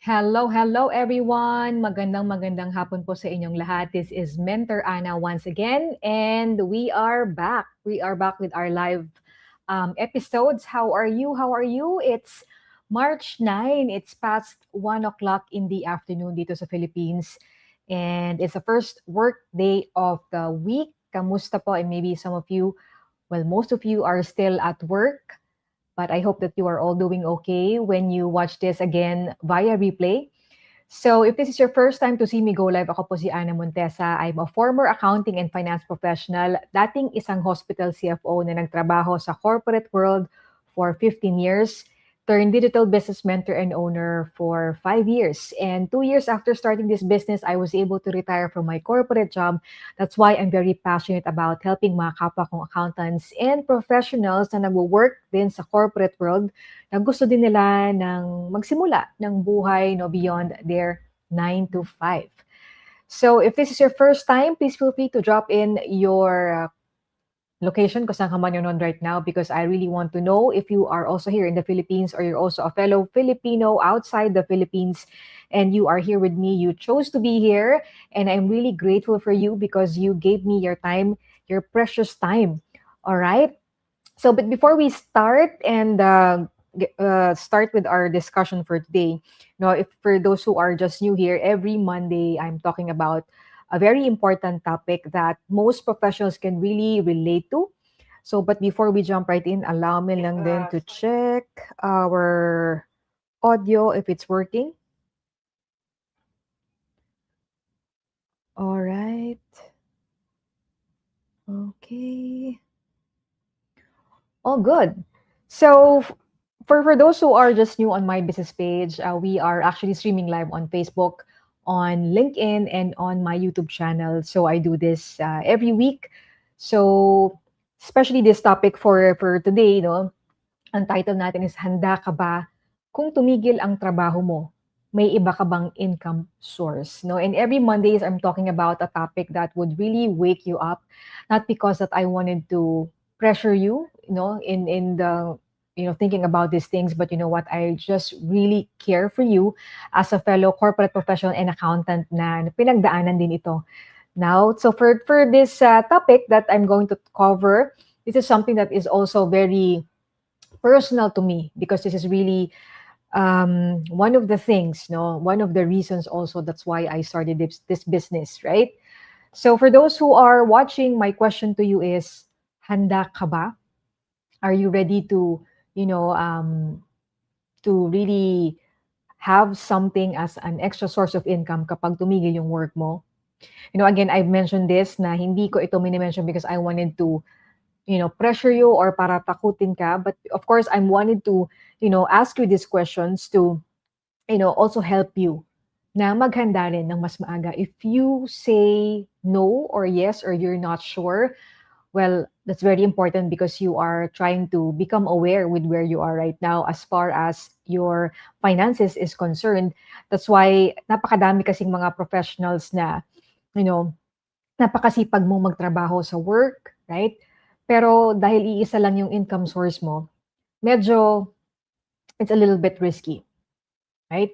Hello everyone. Magandang hapon po sa inyong lahat. This is Mentor Ana once again and we are back. We are back with our live episodes. How are you? How are you? It's March 9. It's past 1 o'clock in the afternoon dito sa Philippines. And it's the first work day of the week. Kamusta po? And maybe some of you, well, most of you are still at work. But I hope that you are all doing okay when you watch this again via replay. So if this is your first time to see me go live, ako po si Ana Montesa. I'm a former accounting and finance professional, dating isang hospital CFO na nagtrabaho sa corporate world for 15 years, turned digital business mentor and owner for 5 years. And 2 years after starting this business, I was able to retire from my corporate job. That's why I'm very passionate about helping mga kapwa kong accountants and professionals na nagwo-work din sa corporate world na gusto din nila ng magsimula ng buhay beyond their 9 to 5. So if this is your first time, please feel free to drop in your location kung saan ka man yun right now because I really want to know if you are also here in the Philippines or you're also a fellow Filipino outside the Philippines and you are here with me. You chose to be here and I'm really grateful for you because you gave me your time, your precious time. All right? So, but before we start and start with our discussion for today, if for those who are just new here, every Monday I'm talking about a very important topic that most professionals can really relate to. So, but before we jump right in, allow me lang din to check our audio if it's working. All right. Okay. All good. So, for those who are just new on my business page, we are actually streaming live on Facebook, on LinkedIn, and on my YouTube channel. So I do this every week. So especially this topic for today, ang title natin is Handa ka ba kung tumigil ang trabaho mo? May iba ka bang income source? And every Mondays I'm talking about a topic that would really wake you up, not because that I wanted to pressure you, in the thinking about these things, but you know what, I just really care for you as a fellow corporate professional and accountant na pinagdaanan din ito. Now, so for this topic that I'm going to cover, this is something that is also very personal to me because this is really one of the things, one of the reasons also that's why I started this business, right? So for those who are watching, my question to you is, handa ka ba? Are you ready to, to really have something as an extra source of income kapag tumigil yung work mo? Again, I've mentioned this na hindi ko ito mini-mention because I wanted to, pressure you or para takutin ka. But of course, I wanted to, ask you these questions to, also help you na maghanda rin ng mas maaga. If you say no or yes or you're not sure, well, that's very important because you are trying to become aware with where you are right now as far as your finances is concerned. That's why napakadami kasing mga professionals na, napakasipag mong magtrabaho sa work, right? Pero dahil iisa lang yung income source mo, medyo it's a little bit risky, right?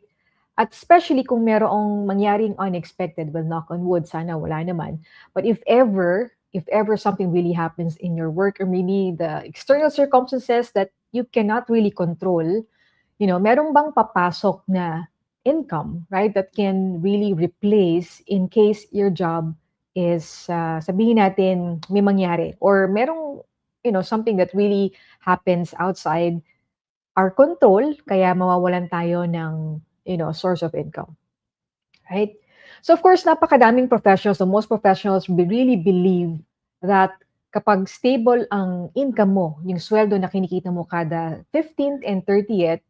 At especially kung merong mangyaring unexpected, well, knock on wood, sana wala naman. But if ever something really happens in your work or maybe the external circumstances that you cannot really control, merong bang papasok na income, right, that can really replace in case your job is, sabihin natin, may mangyari or merong, something that really happens outside our control, kaya mawawalan tayo ng, source of income, right? So of course, napakadaming professionals, so most professionals really believe that kapag stable ang income mo, yung sweldo na kinikita mo kada 15th and 30th,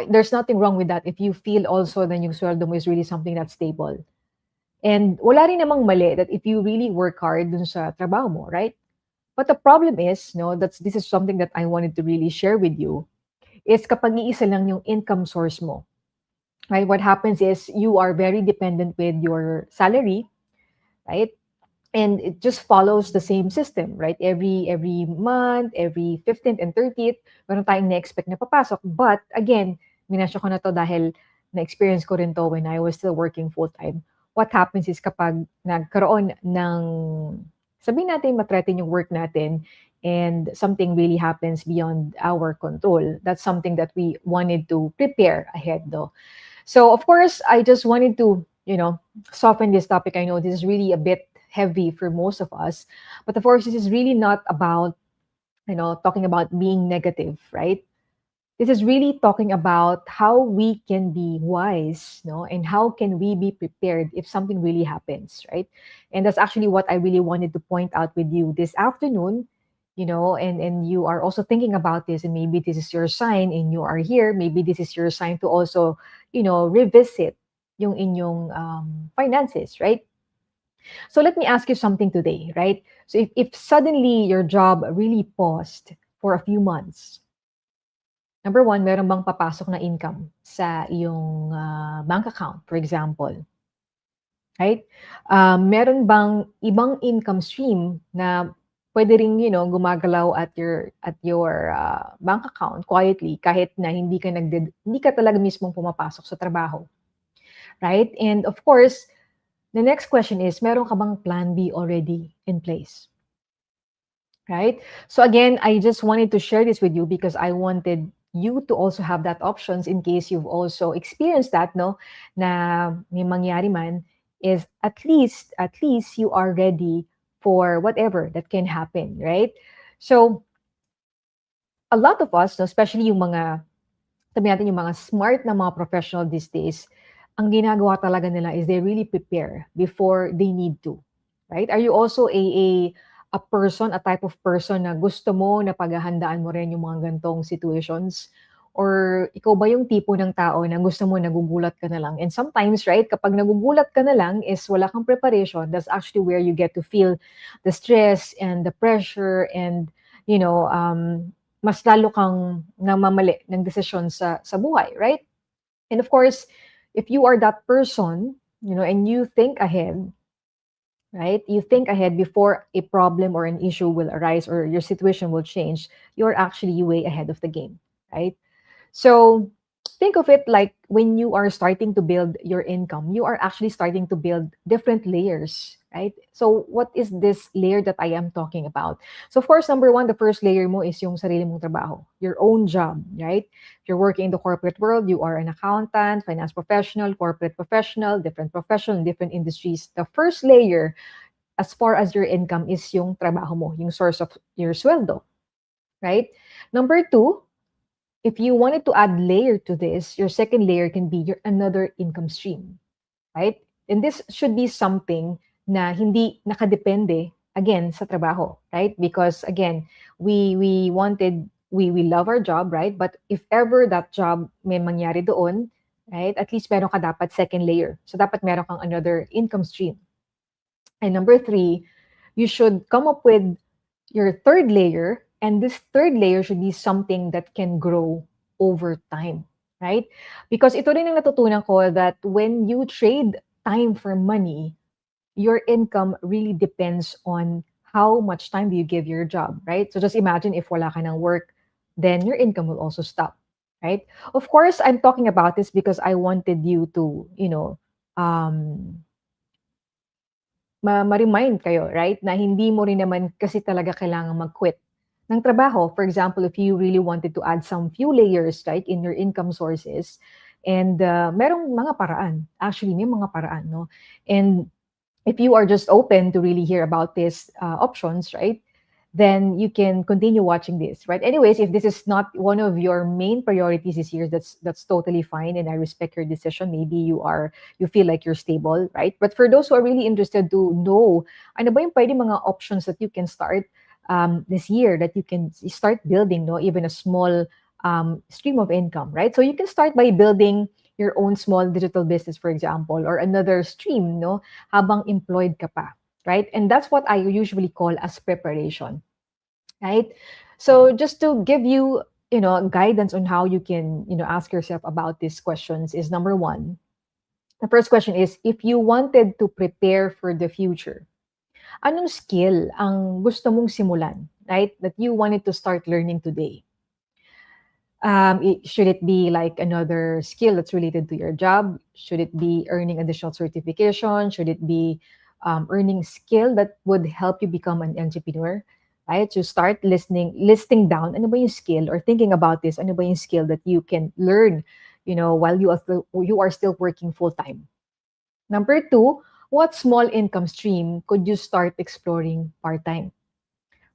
there's nothing wrong with that if you feel also that yung sweldo mo is really something that's stable. And wala rin namang mali that if you really work hard dun sa trabaho mo, right? But the problem is, this is something that I wanted to really share with you, is kapag iisa lang yung income source mo, right? What happens is you are very dependent with your salary, right? And it just follows the same system, right? Every month, every 15th and 30th, meron tayong na-expect na papasok. But again, minensyon ko na 'to dahil na-experience ko rin 'to when I was still working full-time. What happens is kapag nagkaroon ng sabihin natin ma-threaten yung work natin and something really happens beyond our control, that's something that we wanted to prepare ahead though. So of course, I just wanted to, soften this topic. I know this is really a bit heavy for most of us, but of course, this is really not about, talking about being negative, right? This is really talking about how we can be wise, no, and how can we be prepared if something really happens, right? And that's actually what I really wanted to point out with you this afternoon, and you are also thinking about this, and maybe this is your sign, and you are here. Maybe this is your sign to also, revisit yung inyong finances, right? So let me ask you something today, right? So if suddenly your job really paused for a few months, number one, meron bang papasok na income sa iyong bank account, for example, right? Meron bang ibang income stream na pwede ring, gumagalaw at your bank account quietly kahit na hindi ka talaga mismong pumapasok sa trabaho, right? And of course, the next question is, meron ka bang plan B already in place? Right? So again, I just wanted to share this with you because I wanted you to also have that options in case you've also experienced that, no? Na may mangyari man is at least you are ready for whatever that can happen, right? So a lot of us, no, especially yung mga sabi natin yung mga smart na mga professional these days, ang ginagawa talaga nila is they really prepare before they need to. Right? Are you also a person, a type of person na gusto mo na paghahandaan mo rin yung mga gantong situations? Or ikaw ba yung tipo ng tao na gusto mo nagugulat ka na lang? And sometimes, right, kapag nagugulat ka na lang is wala kang preparation, that's actually where you get to feel the stress and the pressure and, you know, mas lalo kang namamali ng desisyon sa buhay, right? And of course, if you are that person, and you think ahead, right? You think ahead before a problem or an issue will arise or your situation will change, you're actually way ahead of the game, right? So think of it like when you are starting to build your income, you are actually starting to build different layers, right? So what is this layer that I am talking about? So of course, number one, the first layer mo is yung sarili mong trabaho, your own job, right? If you're working in the corporate world, you are an accountant, finance professional, corporate professional, different professional in different industries. The first layer, as far as your income, is yung trabaho mo, yung source of your sweldo, right? Number two, if you wanted to add layer to this, your second layer can be your another income stream, right? And this should be something na hindi nakadepende again sa trabaho, right? Because again, we love our job, right? But if ever that job may mangyari doon, right? At least meron ka dapat second layer. So dapat meron kang another income stream. And number three, you should come up with your third layer, and this third layer should be something that can grow over time, right? Because ito rin ang natutunan ko that when you trade time for money, your income really depends on how much time do you give your job, right? So just imagine if wala ka ng work, then your income will also stop, right? Of course, I'm talking about this because I wanted you to, um, ma-remind kayo, right? Na hindi mo rin naman kasi talaga kailangan mag-quit ng trabaho. For example, if you really wanted to add some few layers, right, in your income sources, and merong mga paraan. Actually, may mga paraan, no? And if you are just open to really hear about these options, right, then you can continue watching this, right? Anyways, if this is not one of your main priorities this year, that's totally fine, and I respect your decision. Maybe you feel like you're stable, right? But for those who are really interested to know, ano ba yung pwede mga options that you can start this year that you can start building, no, even a small stream of income, right? So you can start by building your own small digital business, for example, or another stream, no, habang employed ka pa, right? And that's what I usually call as preparation, right? So just to give you, guidance on how you can, ask yourself about these questions is number one. The first question is, if you wanted to prepare for the future, anong skill ang gusto mong simulan, right? That you wanted to start learning today? Should it be like another skill that's related to your job? Should it be earning additional certification? Should it be earning skill that would help you become an entrepreneur? Right? So start listing down ano ba yung skill, or thinking about this, ano ba yung skill that you can learn, while you are still working full time. Number two, what small income stream could you start exploring part time?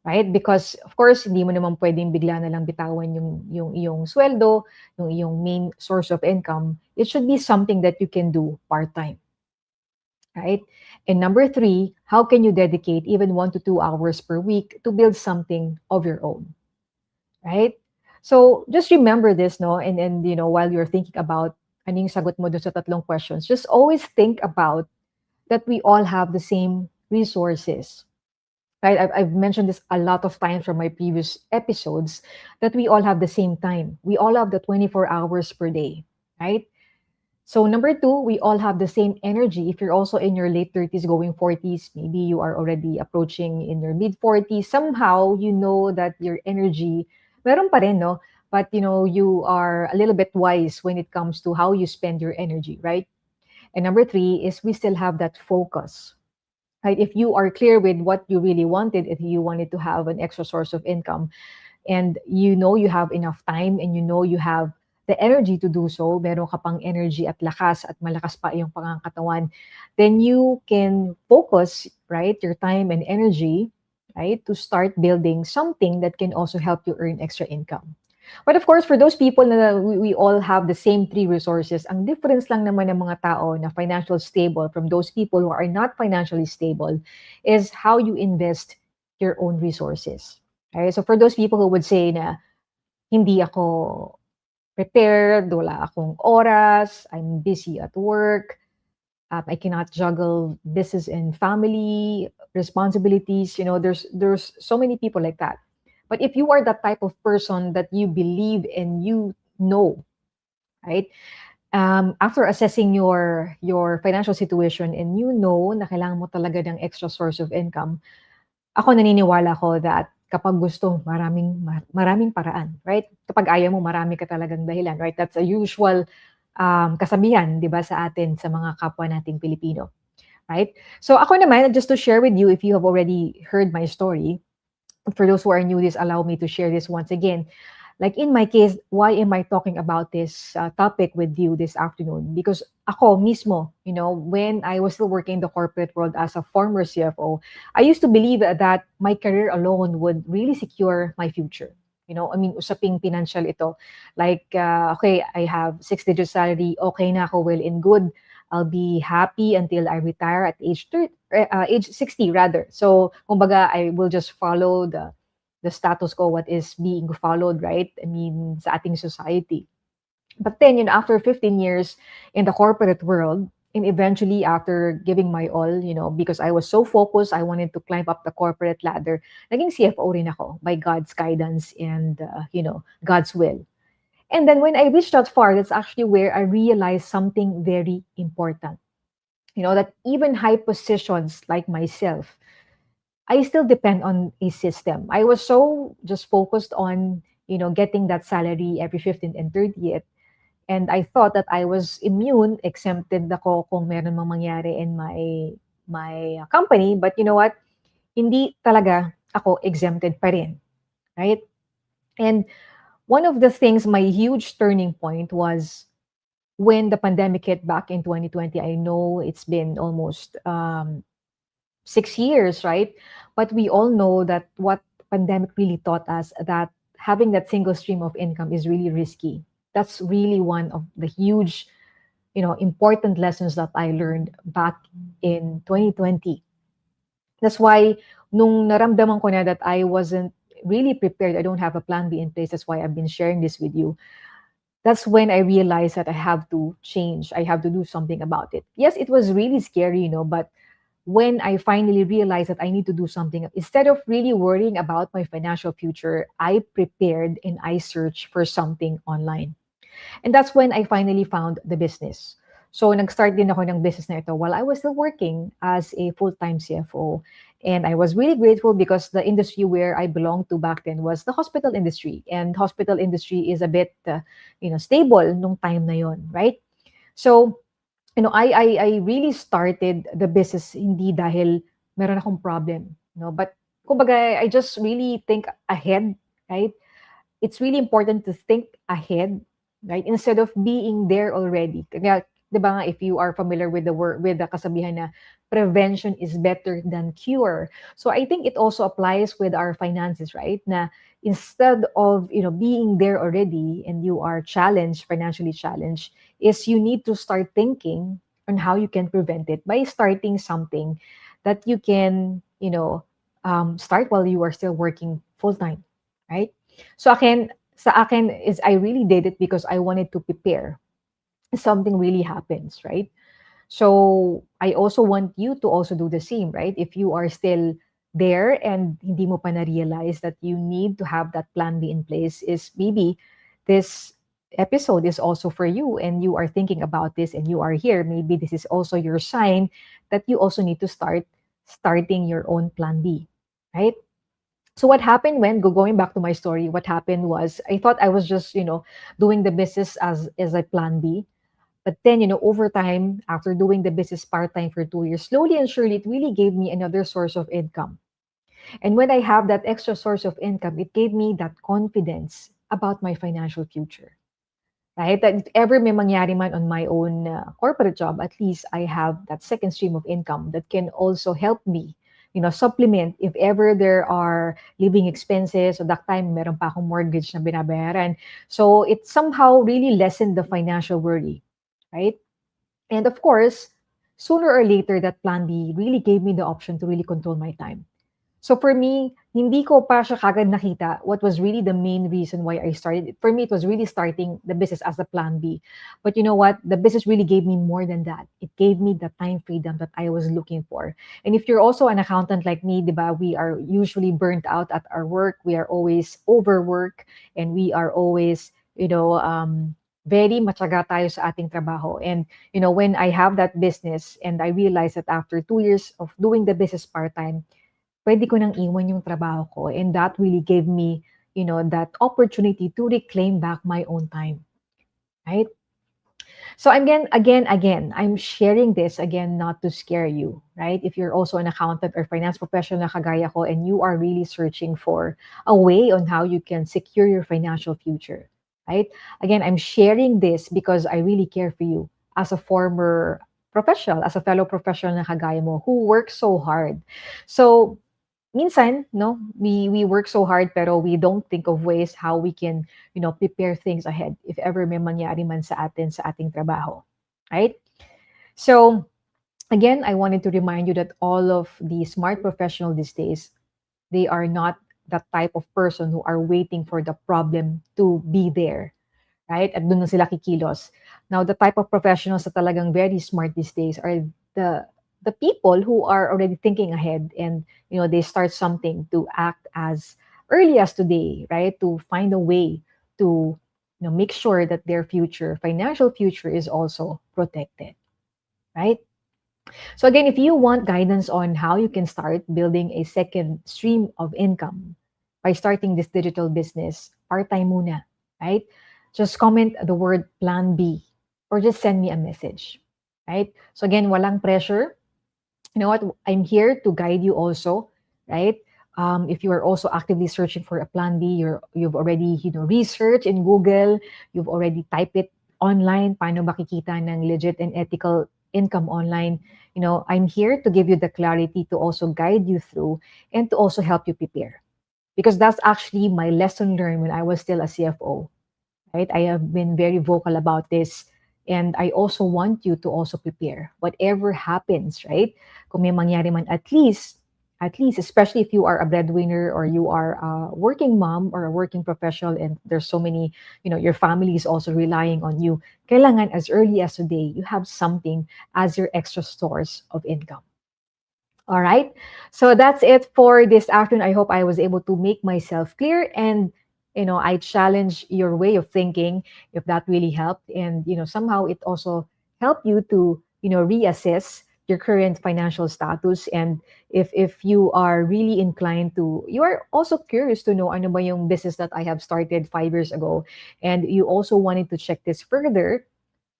Right? Because of course, hindi mo naman pwedeng bigla na lang bitawan yung iyong sweldo, yung iyong main source of income. It should be something that you can do part-time, right? And number three, how can you dedicate even 1 to 2 hours per week to build something of your own, right? So just remember this, no? And while you're thinking about ano yung sagot mo dun sa tatlong questions, just always think about that we all have the same resources. Right? I've mentioned this a lot of times from my previous episodes, that we all have the same time. We all have the 24 hours per day, right? So number two, we all have the same energy. If you're also in your late 30s going 40s, maybe you are already approaching in your mid 40s, somehow you know that your energy, meron pa rin, no? But you are a little bit wise when it comes to how you spend your energy, right? And number three is we still have that focus, right? If you are clear with what you really wanted, if you wanted to have an extra source of income, and you have enough time, and you have the energy to do so, meron ka pang energy at lakas at malakas pa iyong pangangatawan, then you can focus, right, your time and energy, right, to start building something that can also help you earn extra income. But of course, for those people na we all have the same three resources, ang difference lang naman ng mga tao na financial stable from those people who are not financially stable is how you invest your own resources. Okay? So for those people who would say na hindi ako prepared, wala akong oras, I'm busy at work, I cannot juggle business and family responsibilities. There's so many people like that. But if you are that type of person that you believe and right? After assessing your financial situation, and na kailangan mo talaga ng extra source of income, ako naniniwala ko that kapag gusto, maraming paraan, right? Kapag ayaw mo, marami ka talagang dahilan, right? That's a usual kasabihan, di ba, sa atin, sa mga kapwa nating Pilipino, right? So ako naman, just to share with you, if you have already heard my story, for those who are new, this allow me to share this once again. Like in my case, why am I talking about this topic with you this afternoon? Because ako mismo, when I was still working in the corporate world as a former CFO, I used to believe that my career alone would really secure my future. I mean, usaping financial ito. Like, okay, I have 6 digit salary, okay na ako, well and good. I'll be happy until I retire at age 60 rather. So, kumbaga, I will just follow the status quo, what is being followed, right? I mean, sa ating society. But then, after 15 years in the corporate world, and eventually after giving my all, because I was so focused, I wanted to climb up the corporate ladder, naging CFO rin ako by God's guidance and, God's will. And then when I reached that far, that's actually where I realized something very important. That even high positions like myself, I still depend on a system. I was so just focused on, getting that salary every 15th and 30th. And I thought that I was immune, exempted ako kung meron mang mangyari in my company. But you know what? Hindi talaga ako exempted pa rin. Right? And one of the things, my huge turning point was when the pandemic hit back in 2020. I know it's been almost 6 years, right? But we all know that what pandemic really taught us, that having that single stream of income is really risky. That's really one of the huge, important lessons that I learned back in 2020. That's why nung naramdaman ko na that I wasn't really prepared, I don't have a plan B in place, that's why I've been sharing this with you. That's when I realized that I have to change. I have to do something about it. Yes, it was really scary, but when I finally realized that I need to do something, instead of really worrying about my financial future, I prepared and I searched for something online. And that's when I finally found the business. So nag-start din ako ng business na ito while I was still working as a full-time CFO. And I was really grateful because the industry where I belonged to back then was the hospital industry. And hospital industry is a bit, stable nung time na yon, right? So, I really started the business hindi dahil meron akong problem, but kumbaga I just really think ahead, right? It's really important to think ahead, right? Instead of being there already. Kaya, 'di ba nga, if you are familiar with the word, with the kasabihan na prevention is better than cure. So I think it also applies with our finances, right? Na instead of, being there already and you are challenged, financially challenged, is you need to start thinking on how you can prevent it by starting something that you can, start while you are still working full time, right? So sa akin is I really did it because I wanted to prepare if something really happens, right? So I also want you to also do the same, right? If you are still there and hindi mo pa na-realize that you need to have that plan B in place, is maybe this episode is also for you and you are thinking about this and you are here. Maybe this is also your sign that you also need to starting your own plan B, right? So what happened when going back to my story, what happened was I thought I was just, doing the business as a plan B. But then, over time, after doing the business part-time for 2 years, slowly and surely, it really gave me another source of income. And when I have that extra source of income, it gave me that confidence about my financial future. Right? That if ever may mangyari man on my own corporate job, at least I have that second stream of income that can also help me, supplement if ever there are living expenses. So that time, meron pa akong mortgage na binabayaran. So it somehow really lessened the financial worry, right? And of course, sooner or later, that plan B really gave me the option to really control my time. So for me, hindi ko pa siya kagad nakita what was really the main reason why I started it. For me, it was really starting the business as a plan B. But you know what? The business really gave me more than that. It gave me the time freedom that I was looking for. And if you're also an accountant like me, diba, we are usually burnt out at our work. We are always overworked and we are always, very matyaga tayo sa ating trabaho. And, when I have that business and I realized that after 2 years of doing the business part-time, pwede ko nang iwan yung trabaho ko. And that really gave me, that opportunity to reclaim back my own time. Right? So again, I'm sharing this again not to scare you, right? If you're also an accountant or finance professional na kagaya ko and you are really searching for a way on how you can secure your financial future, right? Again, I'm sharing this because I really care for you as a former professional, as a fellow professional na kagaya mo who works so hard. So minsan, no, we work so hard pero we don't think of ways how we can, prepare things ahead if ever may mangyari man sa atin sa ating trabaho. Right? So, again, I wanted to remind you that all of the smart professionals these days, they are not that type of person who are waiting for the problem to be there, right? At doon na sila kikilos. Now, the type of professionals that talagang very smart these days are the the people who are already thinking ahead and they start something to act as early as today, right? To find a way to make sure that their future, financial future, is also protected, right? So again, if you want guidance on how you can start building a second stream of income by starting this digital business, part-time muna, right? Just comment the word plan B or just send me a message, right? So again, walang pressure. You know what? I'm here to guide you also, right? If you are also actively searching for a plan B, you've already researched in Google, you've already typed it online, paano makikita ng legit and ethical income online. I'm here to give you the clarity to also guide you through and to also help you prepare. Because that's actually my lesson learned when I was still a CFO, right? I have been very vocal about this. And I also want you to also prepare. Whatever happens, right? Kung may mangyari man, at least, especially if you are a breadwinner or you are a working mom or a working professional and there's so many, your family is also relying on you. Kailangan as early as today, you have something as your extra source of income. All right. So that's it for this afternoon. I hope I was able to make myself clear and I challenge your way of thinking if that really helped. And somehow it also help you to, reassess your current financial status. And if you are really inclined to, you are also curious to know ano ba yung business that I have started 5 years ago, and you also wanted to check this further,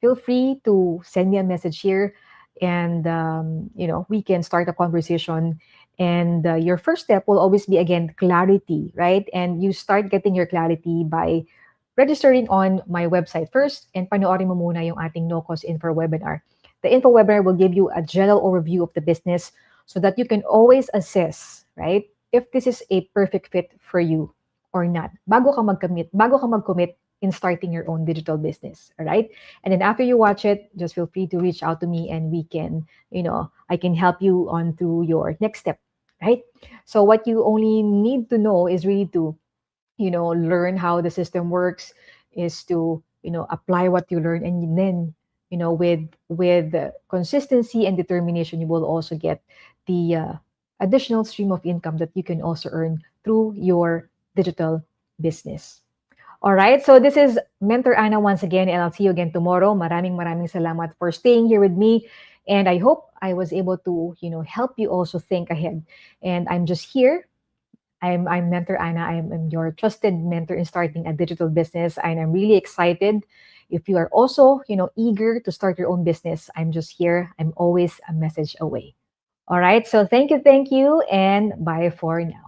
feel free to send me a message here, and we can start a conversation. And your first step will always be, again, clarity, right? And you start getting your clarity by registering on my website first, and panoorin mo muna yung ating no-cost info webinar. The info webinar will give you a general overview of the business so that you can always assess, right, if this is a perfect fit for you or not, bago ka mag-commit in starting your own digital business. All right. And then after you watch it, just feel free to reach out to me, and we can, I can help you on to your next step. Right. So what you only need to know is really to, learn how the system works, is to, apply what you learn. And then, with consistency and determination, you will also get the additional stream of income that you can also earn through your digital business. All right. So this is Mentor Anna once again, and I'll see you again tomorrow. Maraming salamat for staying here with me. And I hope I was able to, help you also think ahead. And I'm just here. I'm Mentor Anna. I'm your trusted mentor in starting a digital business. And I'm really excited. If you are also, eager to start your own business, I'm just here. I'm always a message away. All right. So thank you. And bye for now.